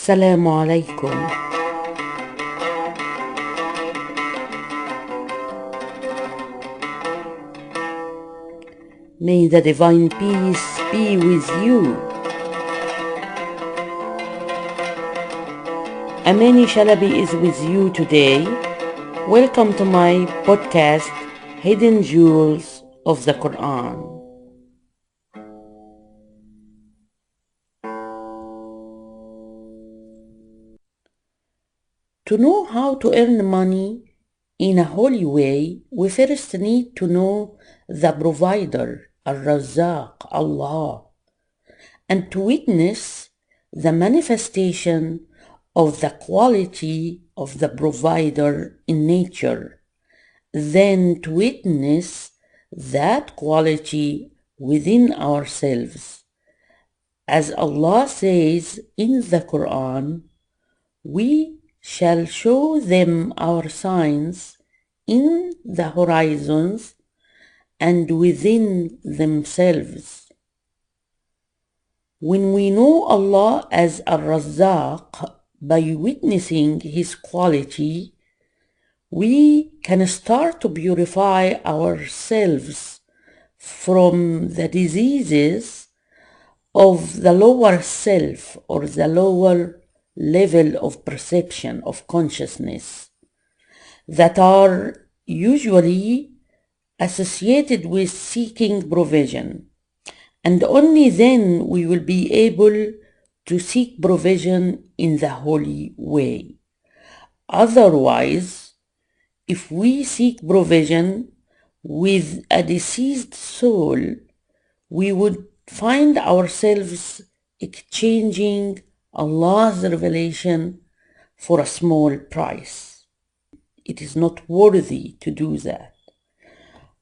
السلام عليكم. May the divine peace be with you. Amani Shalabi is with you today. Welcome to my podcast, Hidden Jewels of the Qur'an. To know how to earn money in a holy way, we first need to know the provider, Al-Razzaq, Allah, and to witness the manifestation of the quality of the provider in nature, then to witness that quality within ourselves. As Allah says in the Quran, we shall show them our signs in the horizons and within themselves. When we know Allah as Al-Razzaq by witnessing His quality, we can start to purify ourselves from the diseases of the lower self or the lower level of perception of consciousness that are usually associated with seeking provision, and only then we will be able to seek provision in the holy way. Otherwise, if we seek provision with a deceased soul, we would find ourselves exchanging Allah's revelation for a small price. It is not worthy to do that.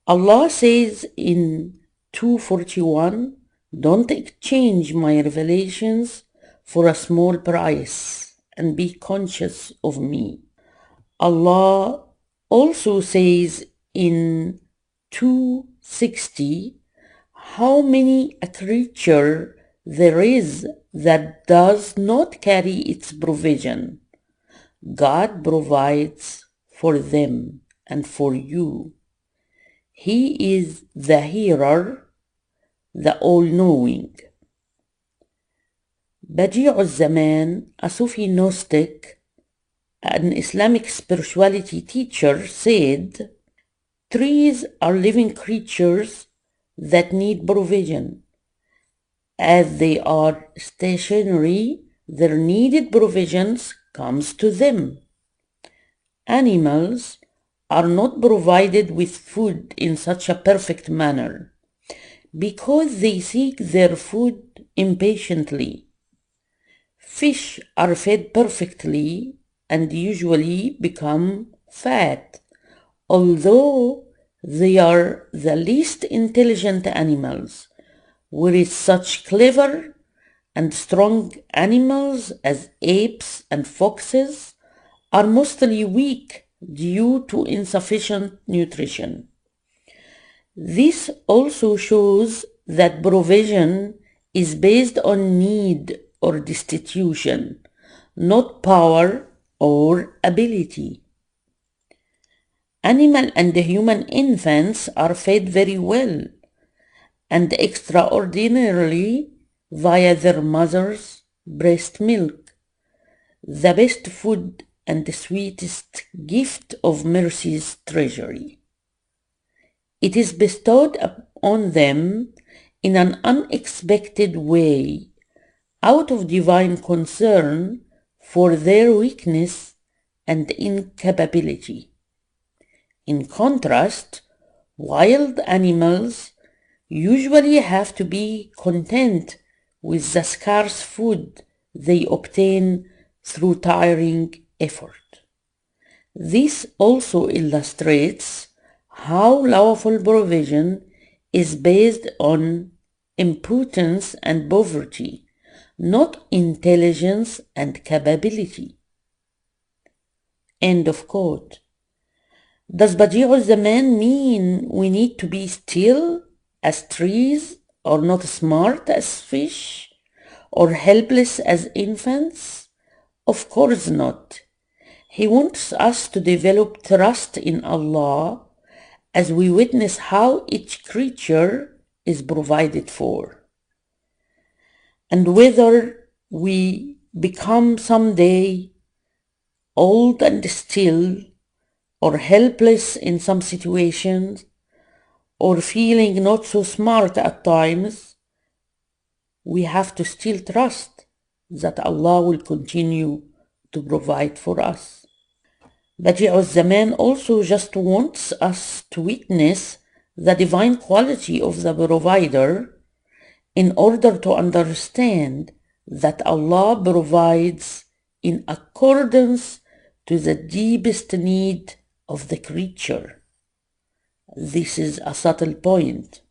Allah says in 241, "Don't exchange my revelations for a small price and be conscious of me." Allah also says in 260, "How many a creature there is that does not carry its provision. God provides for them and for you. He is the hearer, the all-knowing." Badi' al-Zaman, a Sufi Gnostic, an Islamic spirituality teacher, said, "Trees are living creatures that need provision. As they are stationary, their needed provisions comes to them. Animals are not provided with food in such a perfect manner because they seek their food impatiently. Fish are fed perfectly and usually become fat, although they are the least intelligent animals, whereas such clever and strong animals as apes and foxes are mostly weak due to insufficient nutrition. This also shows that provision is based on need or destitution, not power or ability. Animal and human infants are fed very well and extraordinarily via their mother's breast milk, the best food and the sweetest gift of mercy's treasury. It is bestowed on them in an unexpected way, out of divine concern for their weakness and incapability. In contrast, wild animals usually have to be content with the scarce food they obtain through tiring effort. This also illustrates how lawful provision is based on impotence and poverty, not intelligence and capability. End of quote. Does Badi' al-Zaman mean we need to be still as trees, or not smart as fish, or helpless as infants, Of course not. He wants us to develop trust in Allah as we witness how each creature is provided for. And whether we become someday old and still, or helpless in some situations, or feeling not so smart at times, we have to still trust that Allah will continue to provide for us. Badi'u Zaman also just wants us to witness the divine quality of the provider in order to understand that Allah provides in accordance to the deepest need of the creature. This is a subtle point.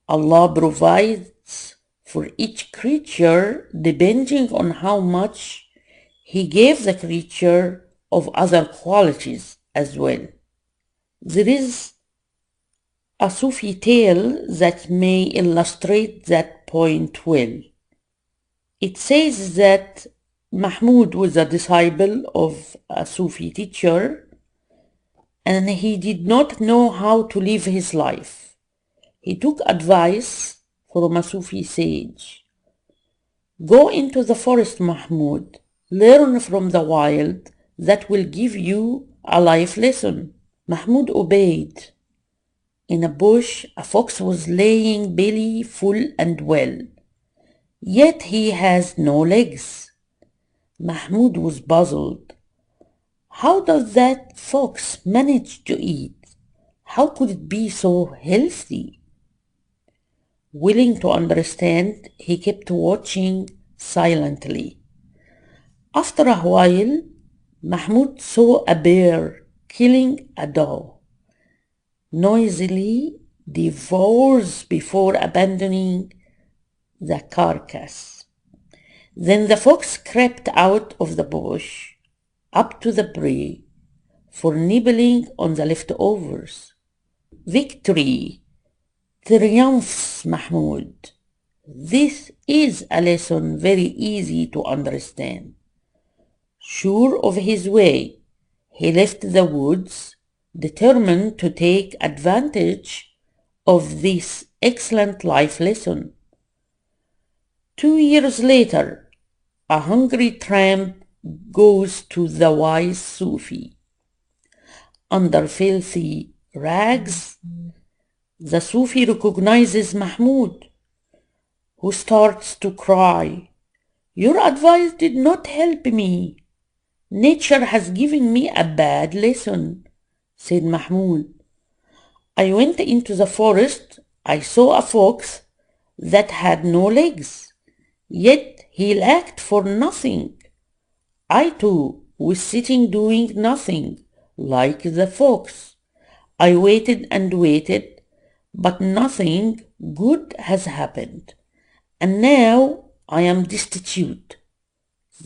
Allah provides for each creature depending on how much He gave the creature of other qualities as well. There is a Sufi tale that may illustrate that point well. It says that Mahmud was a disciple of a Sufi teacher and he did not know how to live his life. He took advice from a Sufi sage. Go into the forest, Mahmud. Learn from the wild. That will give you a life lesson. Mahmud obeyed. In a bush, a fox was laying belly full and well. Yet he has no legs. Mahmud was puzzled. How does that fox manage to eat? How could it be so healthy? Willing to understand, he kept watching silently. After a while, Mahmud saw a bear killing a doe. Noisily devours before abandoning the carcass. Then the fox crept out of the bush up to the prey for nibbling on the leftovers. Victory triumphs Mahmud. This is a lesson very easy to understand. Sure of his way, he left the woods, determined to take advantage of this excellent life lesson. 2 years later, a hungry tramp goes to the wise Sufi. Under filthy rags, the Sufi recognizes Mahmud, who starts to cry, "Your advice did not help me. Nature has given me a bad lesson," said Mahmud. "I went into the forest. I saw a fox that had no legs, yet he lacked for nothing. I too was sitting doing nothing, like the fox. I waited and waited, but nothing good has happened, and now I am destitute."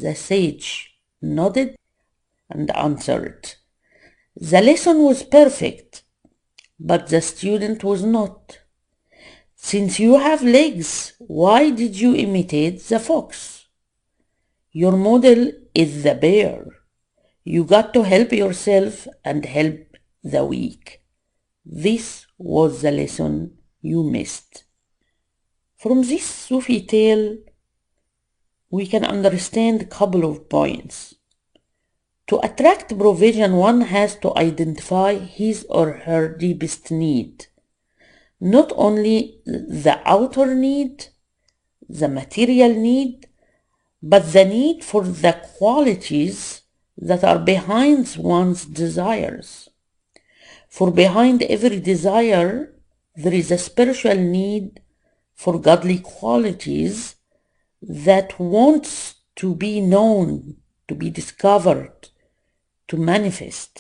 The sage nodded and answered, "The lesson was perfect, but the student was not. Since you have legs, why did you imitate the fox? Your model is the bear. You got to help yourself and help the weak. This was the lesson you missed." From this Sufi tale, we can understand a couple of points. To attract provision, one has to identify his or her deepest need. Not only the outer need, the material need, but the need for the qualities that are behind one's desires. For behind every desire, there is a spiritual need for godly qualities that wants to be known, to be discovered, to manifest,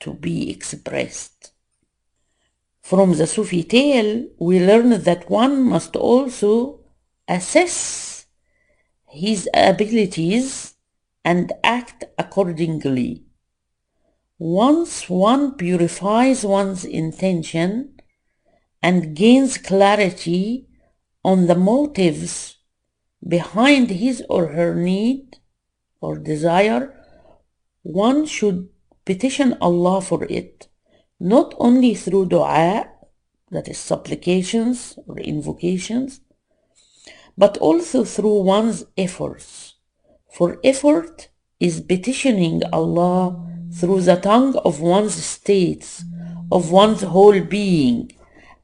to be expressed. From the Sufi tale, we learn that one must also assess his abilities and act accordingly. Once one purifies one's intention and gains clarity on the motives behind his or her need or desire, one should petition Allah for it, not only through dua, that is supplications or invocations, but also through one's efforts. For effort is petitioning Allah through the tongue of one's states, of one's whole being,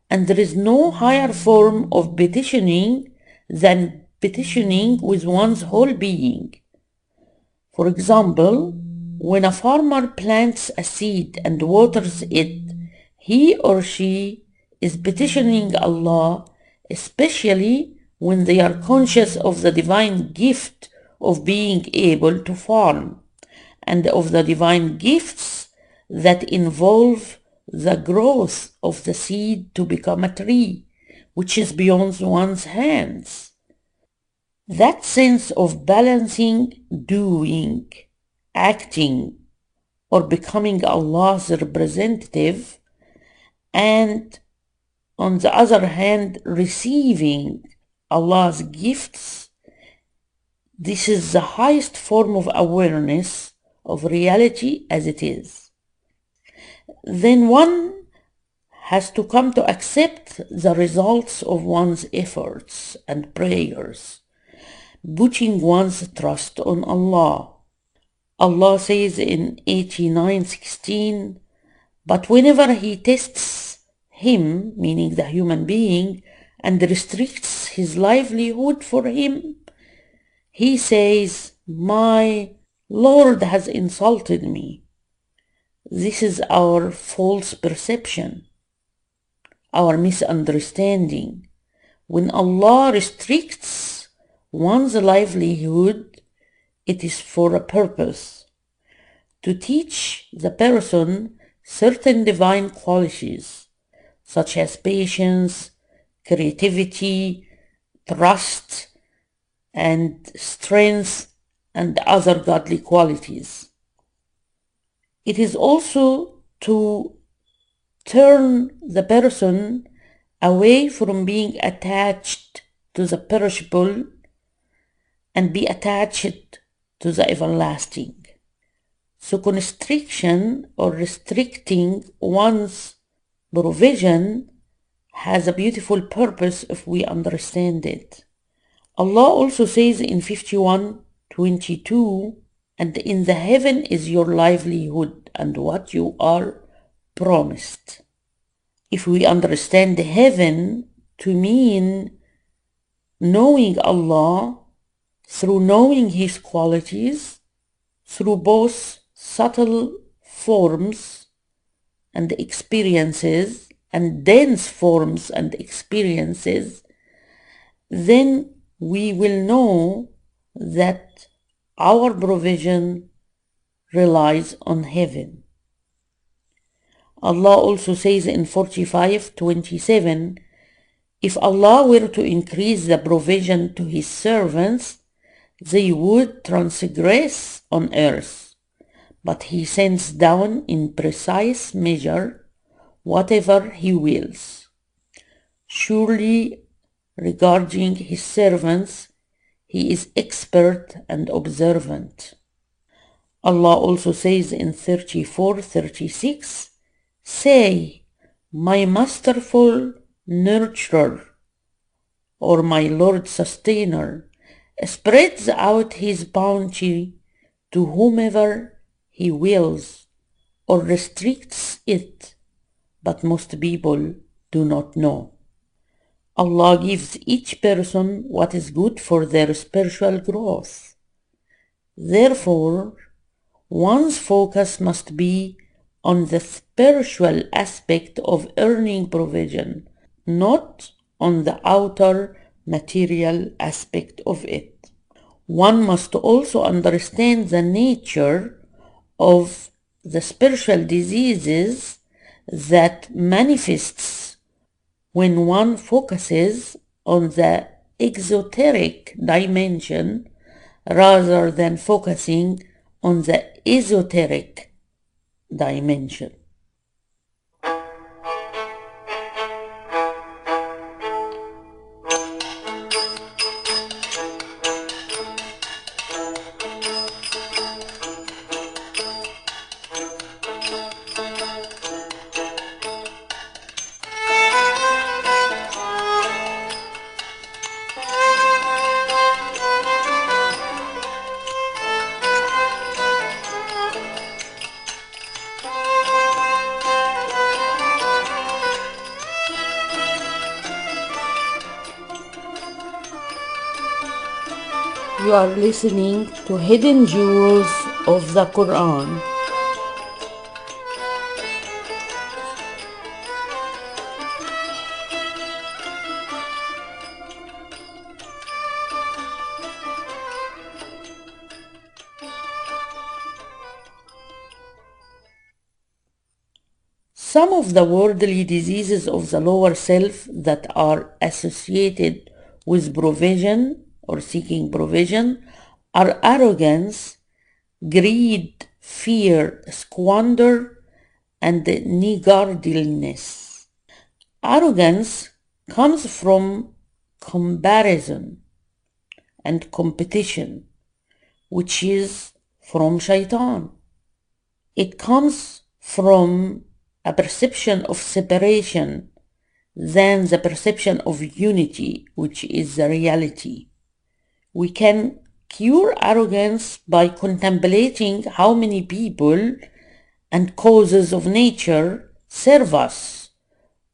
and there is no higher form of petitioning than petitioning with one's whole being. For example, when a farmer plants a seed and waters it, he or she is petitioning Allah, especially when they are conscious of the divine gift of being able to farm and of the divine gifts that involve the growth of the seed to become a tree, which is beyond one's hands. That sense of balancing, doing, acting, or becoming Allah's representative, and on the other hand, receiving Allah's gifts, this is the highest form of awareness of reality as it is. Then one has to come to accept the results of one's efforts and prayers, putting one's trust on Allah. Allah says in 89:16, but whenever He tests him, meaning the human being, and restricts his livelihood for him, he says, my Lord has insulted me. This is our false perception, our misunderstanding. When Allah restricts one's livelihood, it is for a purpose, to teach the person certain divine qualities, such as patience, creativity, trust, and strength, and other godly qualities. It is also to turn the person away from being attached to the perishable and be attached to the everlasting. So constriction or restricting one's provision has a beautiful purpose if we understand it. Allah also says in 51:22, and in the heaven is your livelihood and what you are promised. If we understand heaven to mean knowing Allah through knowing His qualities, through both subtle forms and experiences and dense forms and experiences, then we will know that our provision relies on heaven. Allah also says in 45:27, if Allah were to increase the provision to His servants, they would transgress on earth, but He sends down in precise measure whatever He wills. Surely, regarding His servants, He is expert and observant. Allah also says in 34:36, say, my masterful nurturer, or my Lord sustainer, spreads out His bounty to whomever He wills, or restricts it, but most people do not know. Allah gives each person what is good for their spiritual growth. Therefore, one's focus must be on the spiritual aspect of earning provision, not on the outer material aspect of it. One must also understand the nature of the spiritual diseases that manifests when one focuses on the exoteric dimension rather than focusing on the esoteric dimension. You are listening to Hidden Jewels of the Quran. Some of the worldly diseases of the lower self that are associated with provision or seeking provision are arrogance, greed, fear, squander, and niggardliness. Arrogance comes from comparison and competition, which is from shaitan. It comes from a perception of separation than the perception of unity, which is the reality. We can cure arrogance by contemplating how many people and causes of nature serve us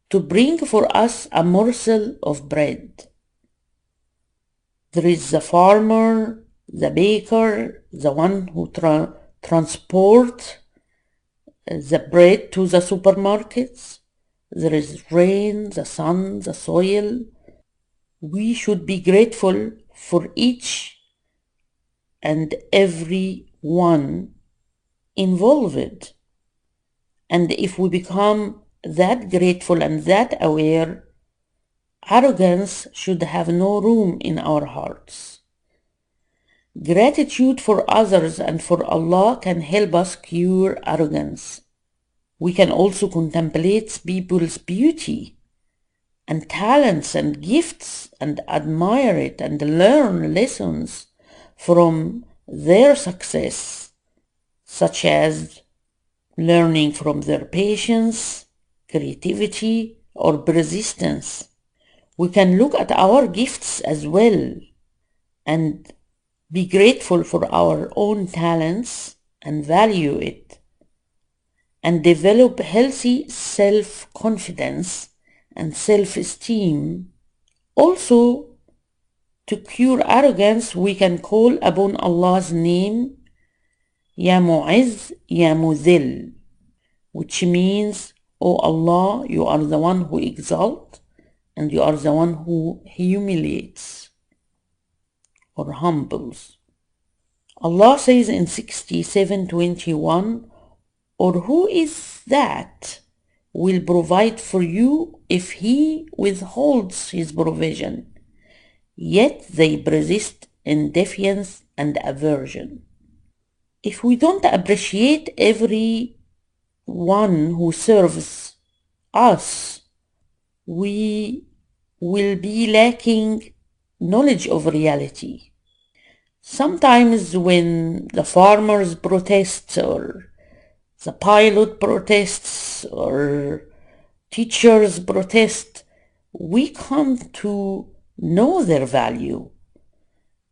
to bring for us a morsel of bread. There is the farmer, the baker, the one who transports the bread to the supermarkets. There is rain, the sun, the soil. We should be grateful for each and every one involved. And if we become that grateful and that aware, arrogance should have no room in our hearts. Gratitude for others and for Allah can help us cure arrogance. We can also contemplate people's beauty and talents and gifts and admire it and learn lessons from their success, such as learning from their patience, creativity, or persistence. We can look at our gifts as well and be grateful for our own talents and value it, and develop healthy self-confidence and self-esteem. Also, to cure arrogance, we can call upon Allah's name, Ya Mu'izz, Ya Mudhill, which means, O Allah, you are the one who exalts and you are the one who humiliates or humbles. Allah says in 67:21, or who is that will provide for you if he withholds his provision, yet they persist in defiance and aversion. If we don't appreciate every one who serves us, we will be lacking knowledge of reality. Sometimes when the farmers protest or the pilot protests or teachers protest, we come to know their value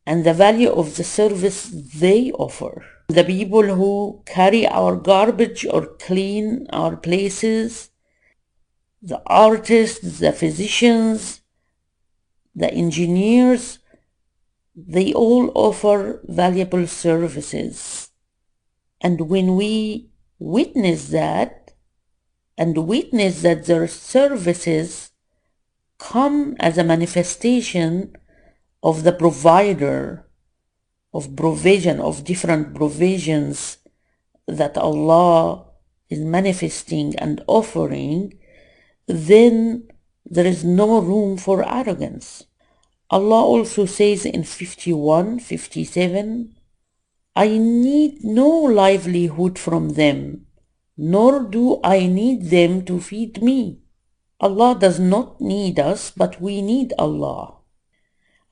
and the value of the service they offer. The people who carry our garbage or clean our places, the artists, the physicians, the engineers, they all offer valuable services. And when we witness that their services come as a manifestation of the provider of provision, of different provisions that Allah is manifesting and offering, then there is no room for arrogance. Allah also says in 51:57, I need no livelihood from them, nor do I need them to feed me. Allah does not need us, but we need Allah.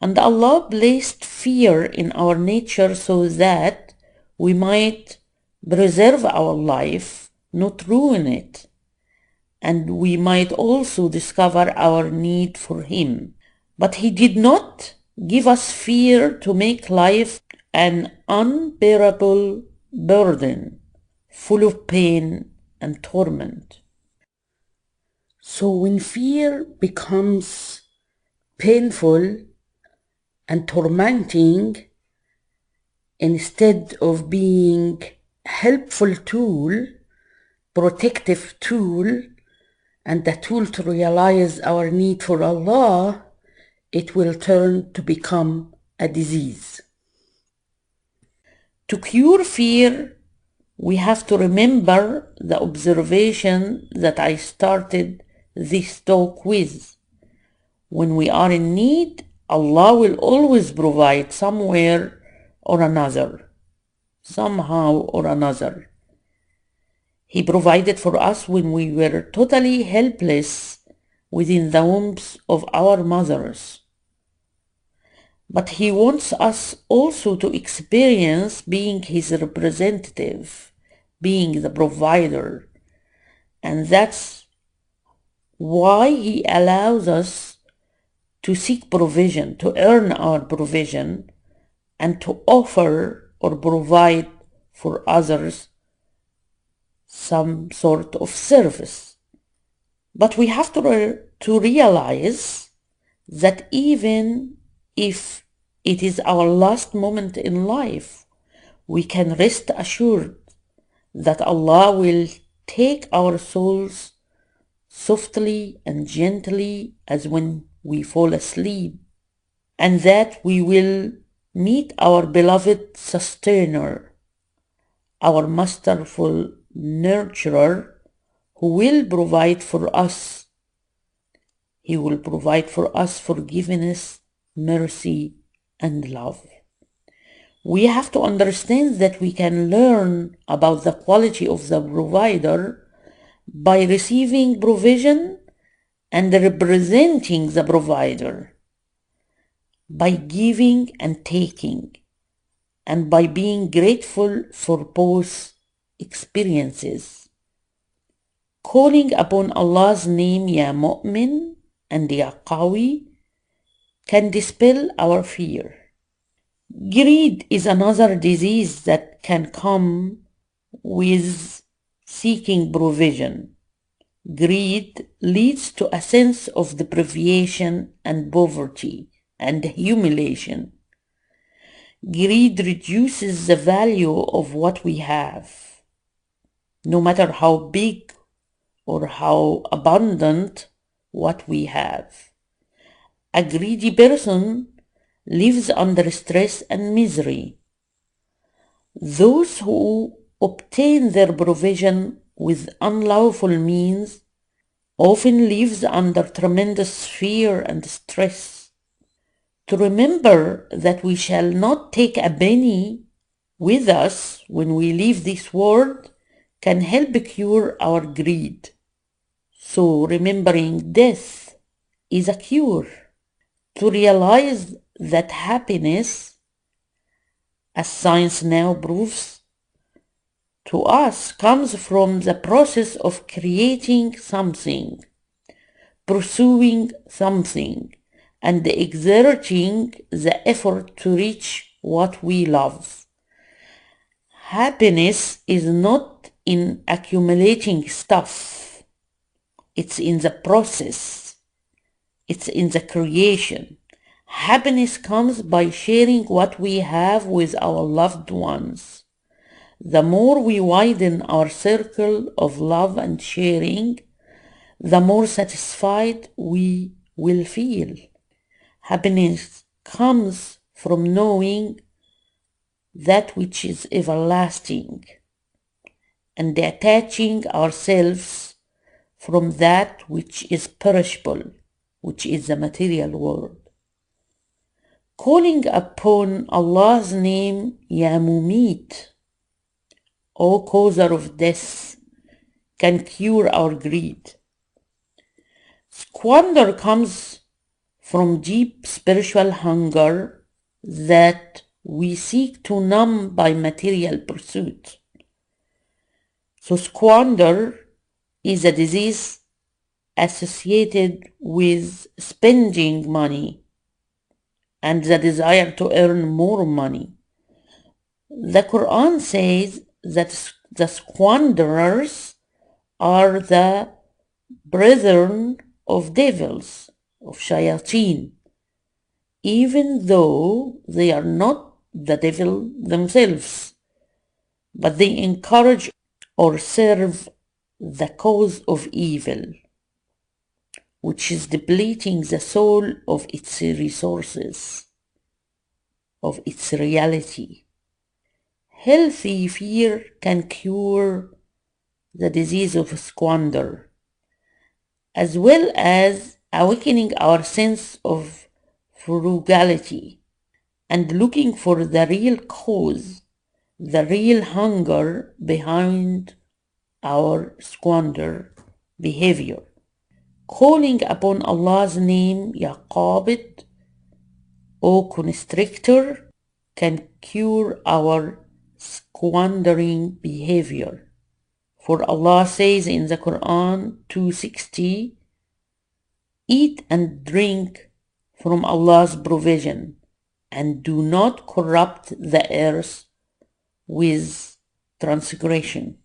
And Allah placed fear in our nature so that we might preserve our life, not ruin it. And we might also discover our need for Him. But He did not give us fear to make life an unbearable burden, full of pain and torment. So when fear becomes painful and tormenting, instead of being helpful tool, protective tool, and the tool to realize our need for Allah, it will turn to become a disease. To cure fear, we have to remember the observation that I started this talk with. When we are in need, Allah will always provide somewhere or another, somehow or another. He provided for us when we were totally helpless within the wombs of our mothers. But He wants us also to experience being His representative, being the provider. And that's why He allows us to seek provision, to earn our provision, and to offer or provide for others some sort of service. But we have to realize that even if it is our last moment in life, we can rest assured that Allah will take our souls softly and gently as when we fall asleep, and that we will meet our beloved sustainer, our masterful nurturer, who will provide for us. He will provide for us forgiveness, mercy, and love. We have to understand that we can learn about the quality of the provider by receiving provision and representing the provider, by giving and taking, and by being grateful for both experiences. Calling upon Allah's name, Ya Mu'min and Ya Qawi, can dispel our fear. Greed is another disease that can come with seeking provision. Greed leads to a sense of deprivation and poverty and humiliation. Greed reduces the value of what we have, no matter how big or how abundant what we have. A greedy person lives under stress and misery. Those who obtain their provision with unlawful means often lives under tremendous fear and stress. To remember that we shall not take a penny with us when we leave this world can help cure our greed. So remembering death is a cure. To realize that happiness, as science now proves to us, comes from the process of creating something, pursuing something, and exerting the effort to reach what we love. Happiness is not in accumulating stuff. It's in the process. It's in the creation. Happiness comes by sharing what we have with our loved ones. The more we widen our circle of love and sharing, the more satisfied we will feel. Happiness comes from knowing that which is everlasting and detaching ourselves from that which is perishable, which is the material world. Calling upon Allah's name, Ya Mumit, O causer of death, can cure our greed. Squander comes from deep spiritual hunger that we seek to numb by material pursuit. So squander is a disease associated with spending money and the desire to earn more money. The Qur'an says that the squanderers are the brethren of devils, of shayateen, even though they are not the devil themselves, but they encourage or serve the cause of evil, which is depleting the soul of its resources, of its reality. Healthy fear can cure the disease of squander, as well as awakening our sense of frugality and looking for the real cause, the real hunger behind our squander behavior. Calling upon Allah's name, Ya Qabid, O Constrictor, can cure our squandering behavior. For Allah says in the Qur'an 260, eat and drink from Allah's provision, and do not corrupt the earth with transgression.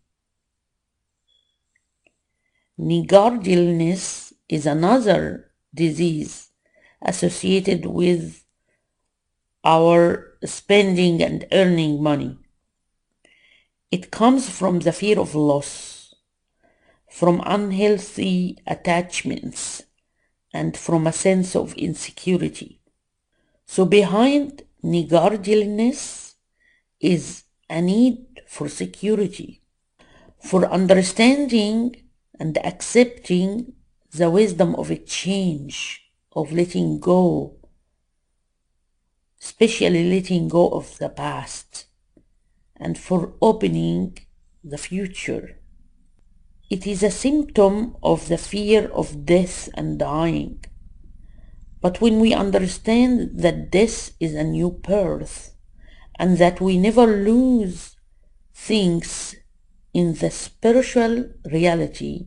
Niggardliness is another disease associated with our spending and earning money. It comes from the fear of loss, from unhealthy attachments, and from a sense of insecurity. So behind niggardliness is a need for security, for understanding and accepting the wisdom of a change, of letting go, especially letting go of the past, and for opening the future. It is a symptom of the fear of death and dying. But when we understand that death is a new birth, and that we never lose things in the spiritual reality,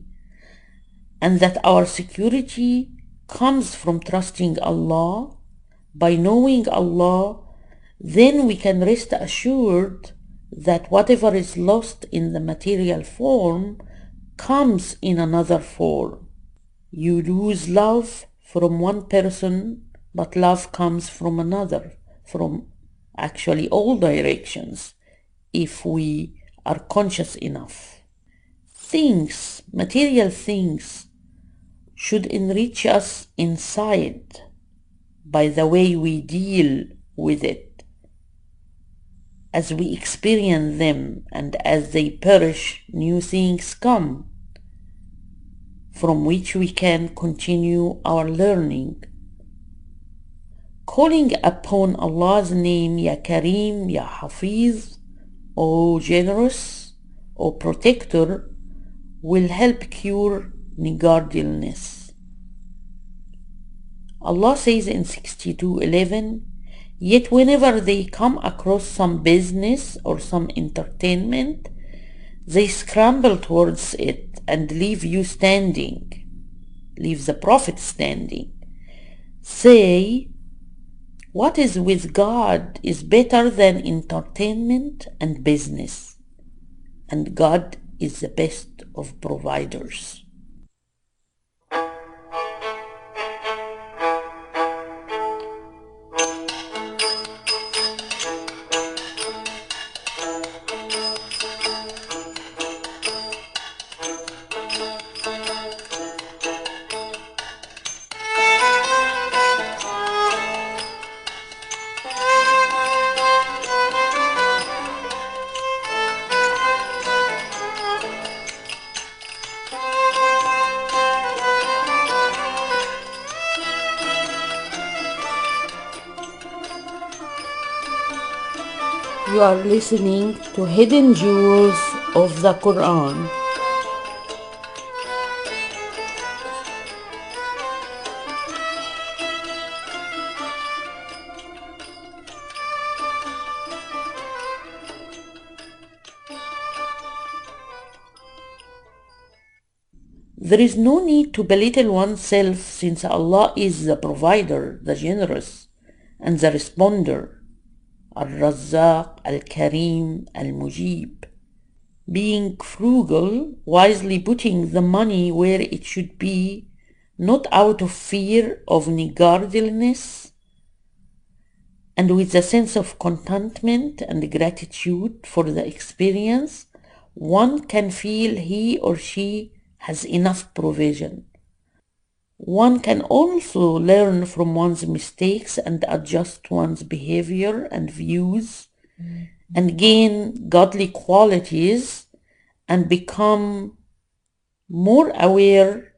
and that our security comes from trusting Allah, by knowing Allah, then we can rest assured that whatever is lost in the material form comes in another form. You lose love from one person, but love comes from another, from actually all directions, if we are conscious enough. Things, material things, should enrich us inside by the way we deal with it. As we experience them and as they perish, new things come from which we can continue our learning. Calling upon Allah's name, Ya Kareem, Ya Hafiz, O generous, O protector, will help cure niggardliness. Allah says in 62:11, yet whenever they come across some business or some entertainment, they scramble towards it and leave you standing, leave the Prophet standing. Say, what is with God is better than entertainment and business, and God is the best of providers. You are listening to Hidden Jewels of the Qur'an. There is no need to belittle oneself, since Allah is the provider, the generous, and the responder. Al-Razzaq, Al-Kareem, Al-Mujib. Being frugal, wisely putting the money where it should be, not out of fear of niggardliness, And with a sense of contentment and gratitude for the experience, one can feel he or she has enough provision. One can also learn from one's mistakes and adjust one's behavior and views and gain godly qualities and become more aware,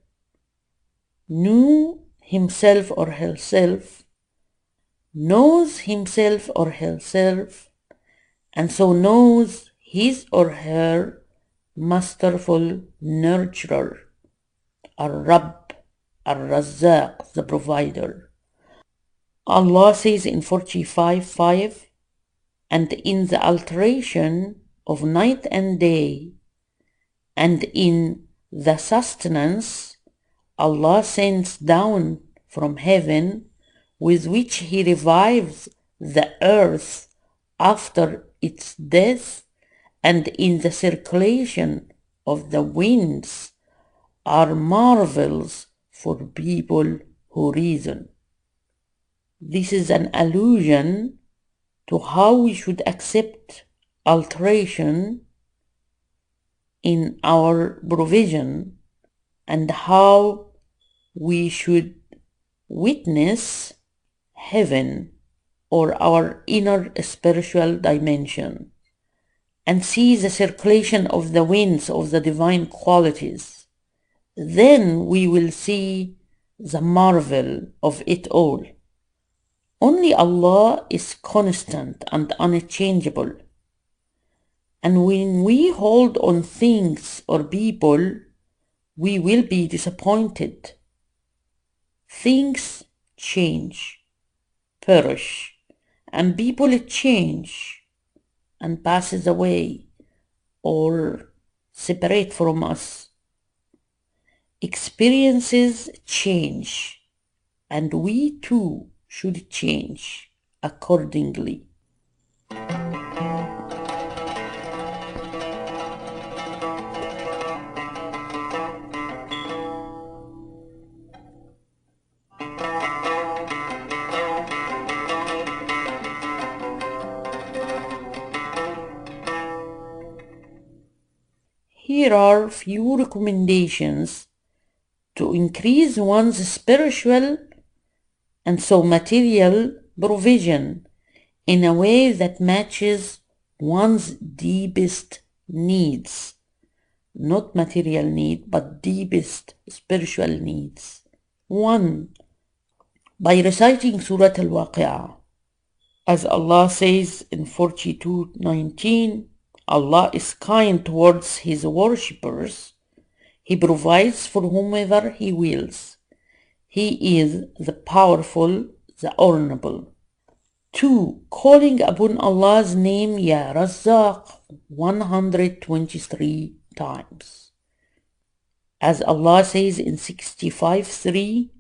know himself or herself, knows himself or herself, and so knows his or her masterful nurturer, Ar-Rabb, Ar-Razzaq, the provider. Allah says in 45:5, and in the alteration of night and day, and in the sustenance Allah sends down from heaven, with which He revives the earth after its death, and in the circulation of the winds, are marvels for people who reason. This is an allusion to how we should accept alteration in our provision and how we should witness heaven or our inner spiritual dimension and see the circulation of the winds of the divine qualities. Then we will see the marvel of it all. Only Allah is constant and unchangeable. And when we hold on things or people, we will be disappointed. Things change, perish, and people change and passes away or separate from us. Experiences change, and we too should change accordingly. Here are few recommendations to increase one's spiritual and so material provision in a way that matches one's deepest needs. Not material need, but deepest spiritual needs. 1. By reciting Surah Al-Waqi'ah. As Allah says in 42:19, Allah is kind towards His worshippers. He provides for whomever He wills. He is the powerful, the honorable. 2. Calling upon Allah's name, Ya Razzaq, 123 times. As Allah says in 65:3,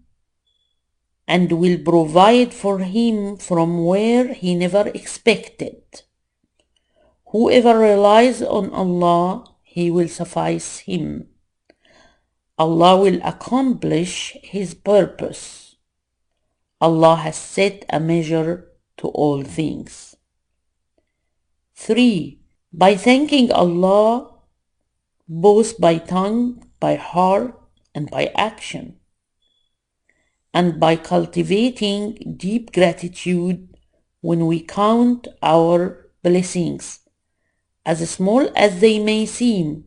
and will provide for him from where he never expected. Whoever relies on Allah, He will suffice him. Allah will accomplish His purpose. Allah has set a measure to all things. 3. By thanking Allah both by tongue, by heart, and by action, and by cultivating deep gratitude when we count our blessings, as small as they may seem.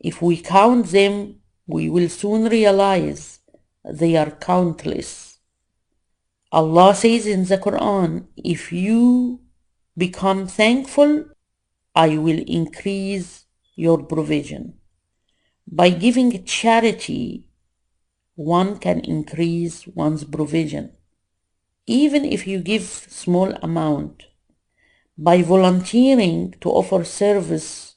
If we count them, we will soon realize they are countless. Allah says in the Qur'an, if you become thankful, I will increase your provision. By giving charity, one can increase one's provision, even if you give small amount. By volunteering to offer service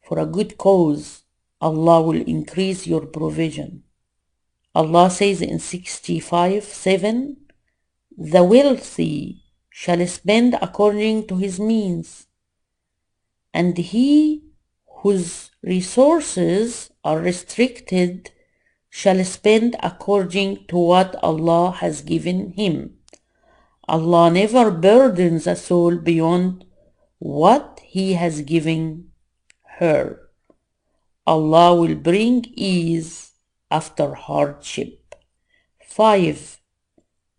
for a good cause, Allah will increase your provision. Allah says in 65:7, the wealthy shall spend according to his means, and he whose resources are restricted shall spend according to what Allah has given him. Allah never burdens a soul beyond what He has given her. Allah will bring ease after hardship. 5.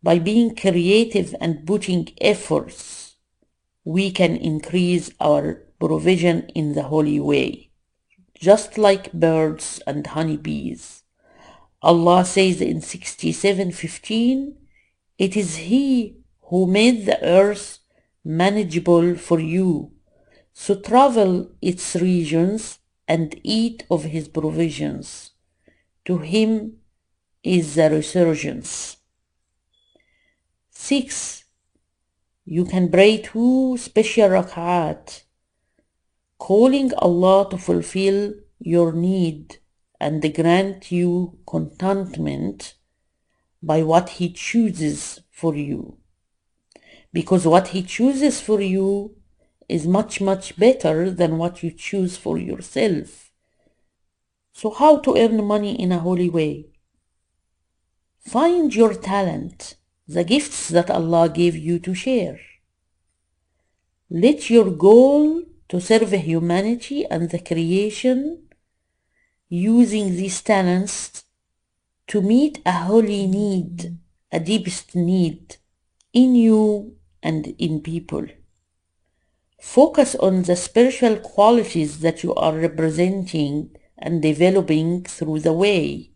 By being creative and putting efforts, we can increase our provision in the holy way, just like birds and honeybees. Allah says in 67:15, "It is He who made the earth manageable for you, so travel its regions and eat of His provisions. To Him is the resurgence." 6. You can pray 2 special rak'at, calling Allah to fulfill your need and grant you contentment by what He chooses for you. Because what He chooses for you is much, much better than what you choose for yourself. So how to earn money in a holy way? Find your talent, the gifts that Allah gave you to share. Let your goal to serve humanity and the creation, using these talents to meet a holy need, a deepest need in you and in people. Focus on the spiritual qualities that you are representing and developing through the way.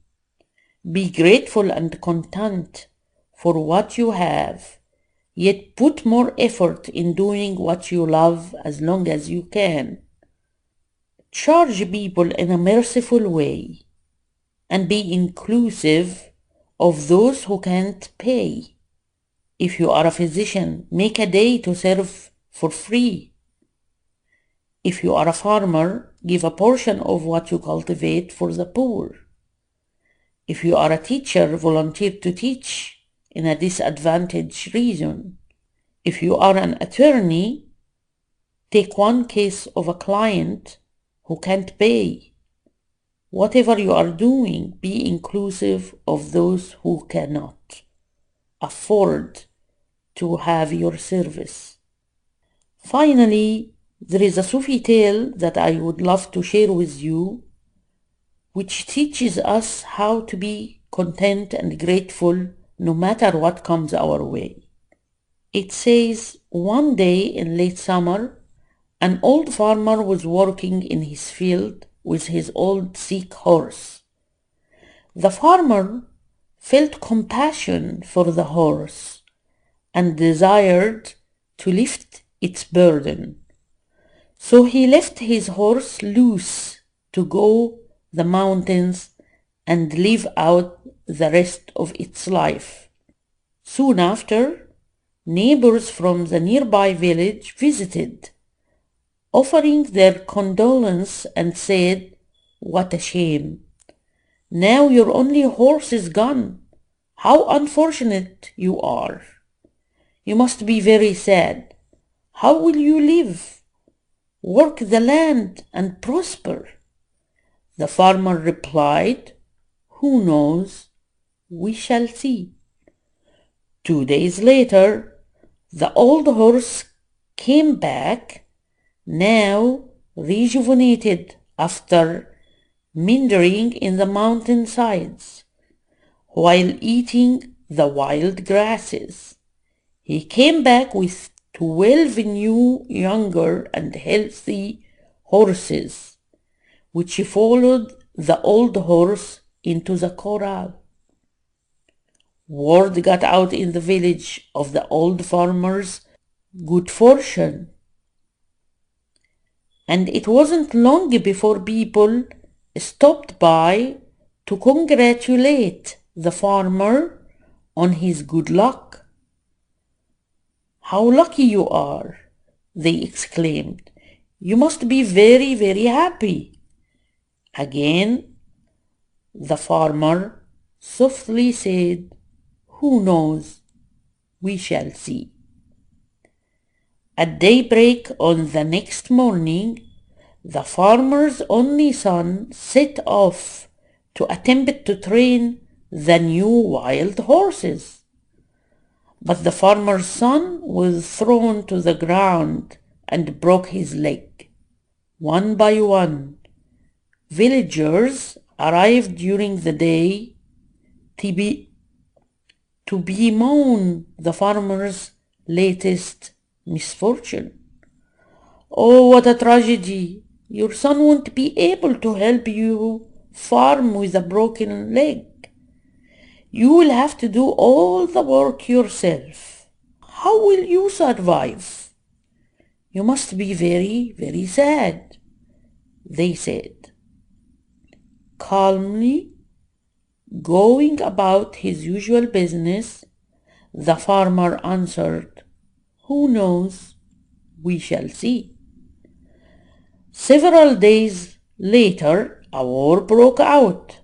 Be grateful and content for what you have, yet put more effort in doing what you love as long as you can. Charge people in a merciful way and be inclusive of those who can't pay. If you are a physician, make a day to serve for free. If you are a farmer, give a portion of what you cultivate for the poor. If you are a teacher, volunteer to teach in a disadvantaged region. If you are an attorney, take one case of a client who can't pay. Whatever you are doing, be inclusive of those who cannot afford to have your service. Finally, there is a Sufi tale that I would love to share with you, which teaches us how to be content and grateful no matter what comes our way. It says, one day in late summer, an old farmer was working in his field with his old sick horse. The farmer felt compassion for the horse and desired to lift its burden. So he left his horse loose to go the mountains and live out the rest of its life. Soon after, neighbors from the nearby village visited, offering their condolence and said, "What a shame! Now your only horse is gone. How unfortunate you are! You must be very sad. How will you live, work the land, and prosper?" The farmer replied, "Who knows? We shall see." 2 days later, the old horse came back, now rejuvenated after meandering in the mountain sides while eating the wild grasses. He came back with 12 new, younger, and healthy horses, which followed the old horse into the corral. Word got out in the village of the old farmer's good fortune, and it wasn't long before people stopped by to congratulate the farmer on his good luck. "How lucky you are," they exclaimed. "You must be very, very happy." Again, the farmer softly said, "Who knows? We shall see." At daybreak on the next morning, the farmer's only son set off to attempt to train the new wild horses. But the farmer's son was thrown to the ground and broke his leg. One by one, villagers arrived during the day to bemoan the farmer's latest misfortune. Oh, what a tragedy! Your son won't be able to help you farm with a broken leg. You will have to do all the work yourself. How will you survive? You must be very, very sad, they said. Calmly, going about his usual business, the farmer answered, "Who knows? We shall see." Several days later, a war broke out.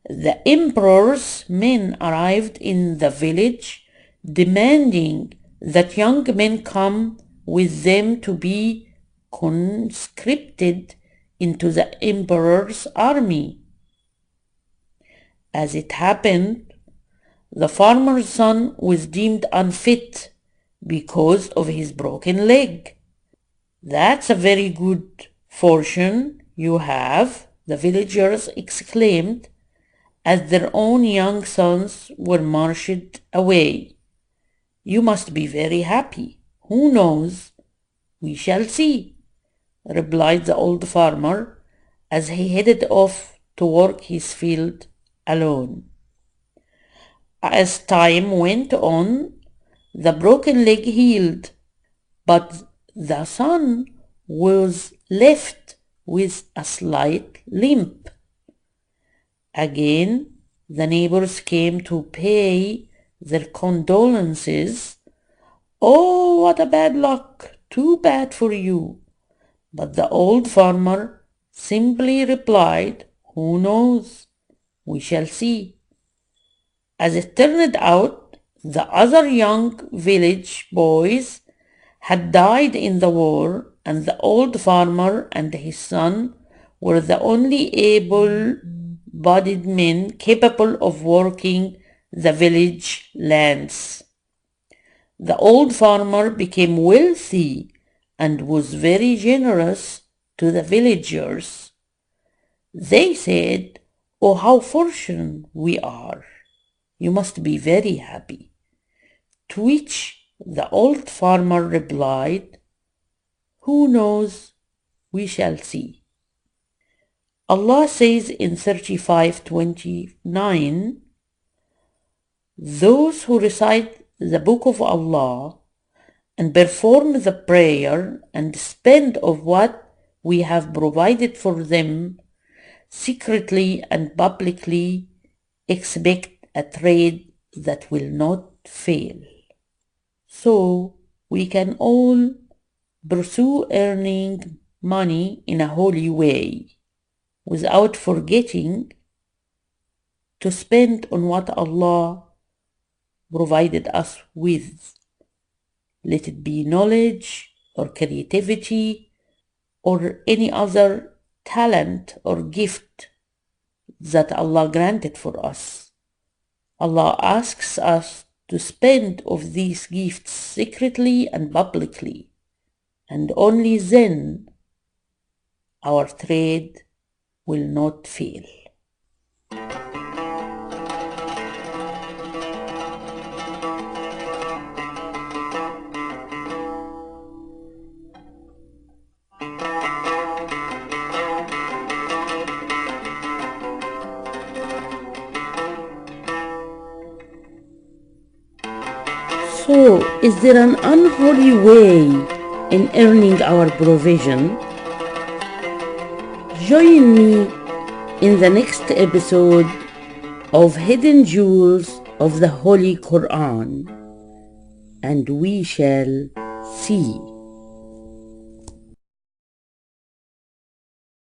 The emperor's men arrived in the village, demanding that young men come with them to be conscripted into the emperor's army. As it happened, the farmer's son was deemed unfit because of his broken leg. "That's a very good fortune you have," the villagers exclaimed, as their own young sons were marched away. "You must be very happy. Who knows? We shall see," replied the old farmer as he headed off to work his field alone. As time went on, the broken leg healed, but the son was left with a slight limp. Again, the neighbors came to pay their condolences. "Oh, what a bad luck! Too bad for you." But the old farmer simply replied, "Who knows? We shall see." As it turned out, the other young village boys had died in the war, and the old farmer and his son were the only able-bodied men capable of working the village lands. The old farmer became wealthy and was very generous to the villagers. They said, "Oh, how fortunate we are! You must be very happy." To which the old farmer replied, "Who knows? We shall see." Allah says in 35:29, "Those who recite the book of Allah and perform the prayer and spend of what we have provided for them secretly and publicly expect a trade that will not fail." So we can all pursue earning money in a holy way without forgetting to spend on what Allah provided us with. Let it be knowledge or creativity or any other talent or gift that Allah granted for us. Allah asks us to spend of these gifts secretly and publicly, and only then our trade will not fail. So, is there an unholy way in earning our provision? Join me in the next episode of Hidden Jewels of the Holy Qur'an, and we shall see.